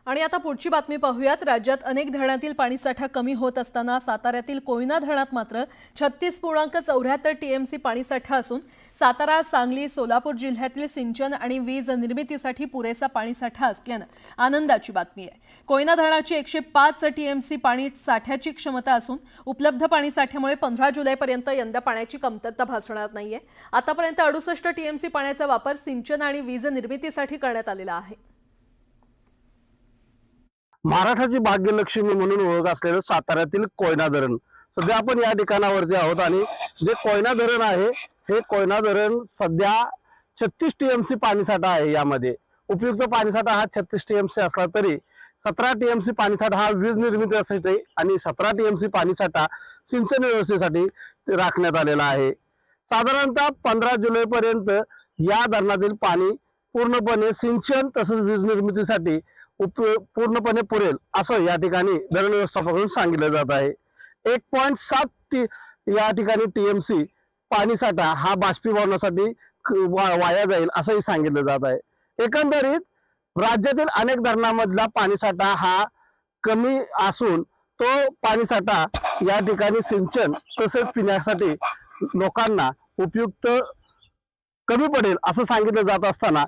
आणि आता पुढची बातमी पाहूयात। राज्यात अनेक धरणातील पाणीसाठा कमी होत असताना साताऱ्यातील कोयना धरणात मात्र 36.74 टीएमसी पाणीसाठा असून सातारा, सांगली, सोलापूर जिल्ह्यातील सिंचन आणि वीज निर्मितीसाठी पुरेसा पाणीसाठा असल्याने आनंदाची बातमी आहे। कोयना धरणाची 105 टीएमसी पाणी साठ्याची क्षमता असून उपलब्ध पाणीसाठ्यामुळे 15 जुलैपर्यंत यंदा पाण्याची कमतरता भासणार नाहीये। आतापर्यंत 68 टीएमसी पाण्याचा वापर सिंचन आणि वीज निर्मितीसाठी करण्यात आलेला आहे। महाराष्ट्राची भाग्यलक्ष्मी म्हणून ओळख असलेलं साताऱ्यातील कोयना धरण, सध्या आपण या ठिकाणावरती आहोत आणि जे कोयना धरण आहे हे कोयना धरण सध्या 36 टीएमसी पाणीसाठा आहे। यामध्ये उपयुक्त पाणीसाठा हा 36 टीएमसी असला तरी 17 टीएमसी पाणीसाठा हा वीज निर्मितीसाठी आणि 17 टीएमसी पाणीसाठा सिंचन व्यवस्थेसाठी राखण्यात आलेला आहे। साधारणतः 15 जुलैपर्यंत या धरणातील पाणी पूर्णपणे सिंचन तसेच वीज निर्मितीसाठी पूर्णपणे पुरेल असं या ठिकाणी धरण व्यवस्थापकाकडून सांगितलं जात आहे। 1.7 या ठिकाणी टीएमसी पाणीसाठा हा बाष्पीभवनासाठी वाया जाईल असंही सांगितलं जात आहे। एकंदरीत राज्यातील अनेक धरणांमधला पाणीसाठा हा कमी असून तो पाणीसाठा या ठिकाणी सिंचन तसेच पिण्यासाठी लोकांना उपयुक्त कमी पडेल असं सांगितलं जात असताना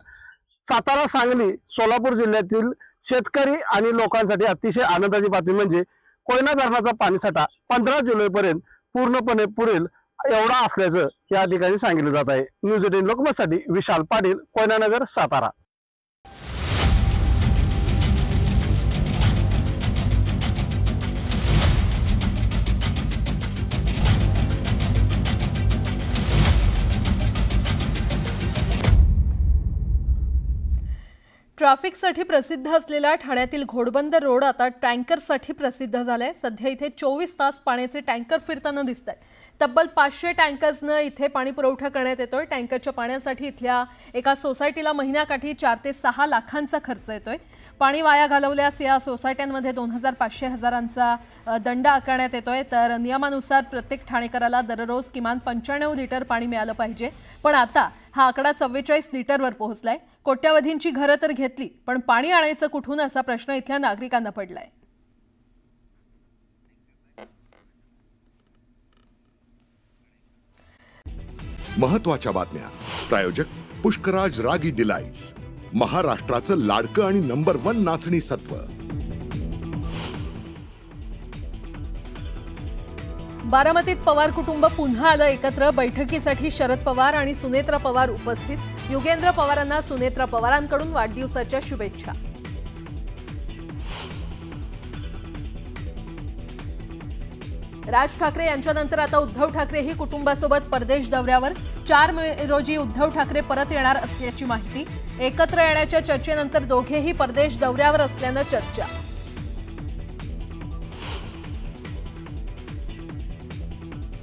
सातारा, सांगली, सोलापूर जिल्ह्यातील शेतकरी आणि लोकांसाठी अतिशय आनंदाची बातमी म्हणजे कोयना धरणाचा पाणीसाठा 15 जुलैपर्यंत पूर्णपणे पुरेल एवढा असल्याचं या ठिकाणी सांगितलं जात आहे। न्यूज 18 लोकमतसाठी विशाल पाटील, कोयना नगर, सातारा। ट्रॅफिकसाठी प्रसिद्ध असलेला ठाण्यातील घोडबंदर रोड आता टँकरसाठी प्रसिद्ध झालाय। सध्या इथे 24 तास पाण्याचे टँकर फिरताना दिसतात। तब्बल 500 टँकर्सने इथे पाणी पुरवठा करण्यात येतोय। टँकरच्या पाण्यासाठी इथल्या एका सोसायटीला महिन्याकाठी 4 ते 6 लाखांचा खर्च येतोय। पाणी वाया घालवल्यास या सोसायट्यांमध्ये 2500 दंड आकारण्यात येतोय। तर नियमानुसार प्रत्येक ठाणेकराला दररोज किमान 95 लिटर पाणी मिळालं पाहिजे, पण आता हा आकडा 44 लिटरवर पोहोचलाय। कोट्यावधींची घरं तर घेतली, पण पाणी आणायचं कुठून असा प्रश्न इथल्या नागरिकांना पडलाय। महत्त्वाच्या बातम्या प्रायोजक पुष्कराज रागी डिलाइट्स, महाराष्ट्राचं लाडकं आणि नंबर 1 नाचणी सत्व। बारामतीत पवार कुटुंब पुन्हा आलं एकत्र। बैठकीसाठी शरद पवार आणि सुनेत्रा पवार उपस्थित। युगेंद्र पवारांना सुनेत्रा पवारांकडून वाढदिवसाच्या शुभेच्छा। राज ठाकरे यांच्यानंतर आता उद्धव ठाकरेही कुटुंबासोबत परदेश दौऱ्यावर। 4 मे रोजी उद्धव ठाकरे परत येणार असल्याची माहिती। एकत्र येण्याच्या चर्चेनंतर दोघेही परदेश दौऱ्यावर असल्यानं चर्चा।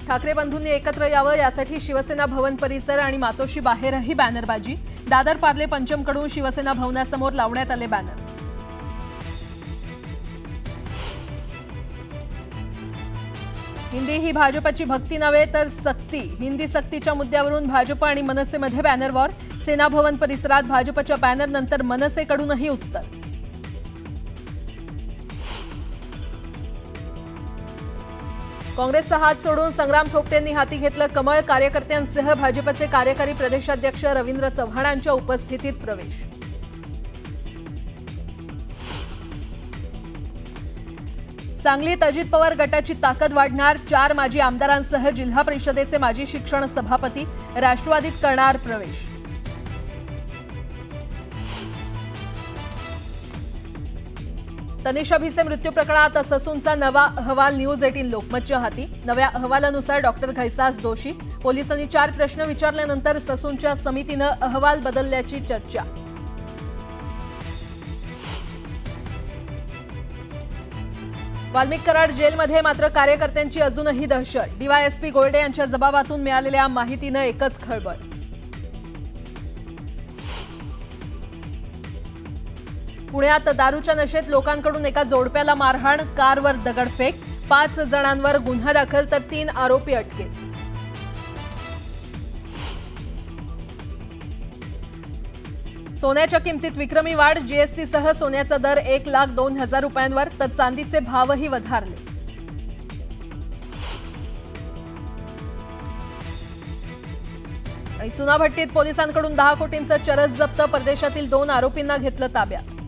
ठाकरे बंधूंनी एकत्र यावं यासाठी शिवसेना भवन परिसर आणि मातोश्री बाहेरही बॅनरबाजी। दादर पार्ले पंचमकडून शिवसेना भवनासमोर लावण्यात आले बॅनर। हिंदी ही भाजपची भक्ती नव्हे तर सक्ती। हिंदी सक्तीच्या मुद्द्यावरून भाजप आणि मनसेमध्ये बॅनर वॉर। सेना भवन परिसरात भाजपच्या बॅनर नंतर मनसेकडूनही उत्तर। काँग्रेसचा हात सोडून संग्राम थोपटेंनी हाती घेतलं कमळ। कार्यकर्त्यांसह भाजपचे कार्यकारी प्रदेशाध्यक्ष रवींद्र चव्हाणांच्या उपस्थितीत प्रवेश। सांगलीत अजित पवार गटाची ताकद वाढणार। 4 माजी आमदारांसह जिल्हा परिषदेचे माजी शिक्षण सभापती राष्ट्रवादीत करणार प्रवेश। तनिषा भिसे मृत्यू प्रकरणात ससूनचा नवा अहवाल न्यूज 18 लोकमतच्या हाती। नव्या अहवालानुसार डॉक्टर घैसास दोषी। पोलिसांनी 4 प्रश्न विचारल्यानंतर ससूनच्या समितीनं अहवाल बदलल्याची चर्चा। वाल्मिक कराड जेलमध्ये मात्र कार्यकर्त्यांची अजूनही दहशत। डीवायएसपी गोल्डे यांच्या जबाबातून मिळालेल्या माहितीनं एकच खळबळ। पुण्यात दारूच्या नशेत लोकांकडून एका जोडप्याला मारहाण। कारवर दगडफेक। 5 जणांवर गुन्हा दाखल तर 3 आरोपी अटकेत। सोन्याच्या किमतीत विक्रमी वाढ, जीएसटी सह सोन्याचा दर 1,02,000 रुपयांवर, तर चांदीचे भावही वधारले. आणि चुनाभट्टीत पोलिसांकडून 10 कोटींचं चरस जप्त, परदेशातील 2 आरोपींना घेतलं ताब्यात.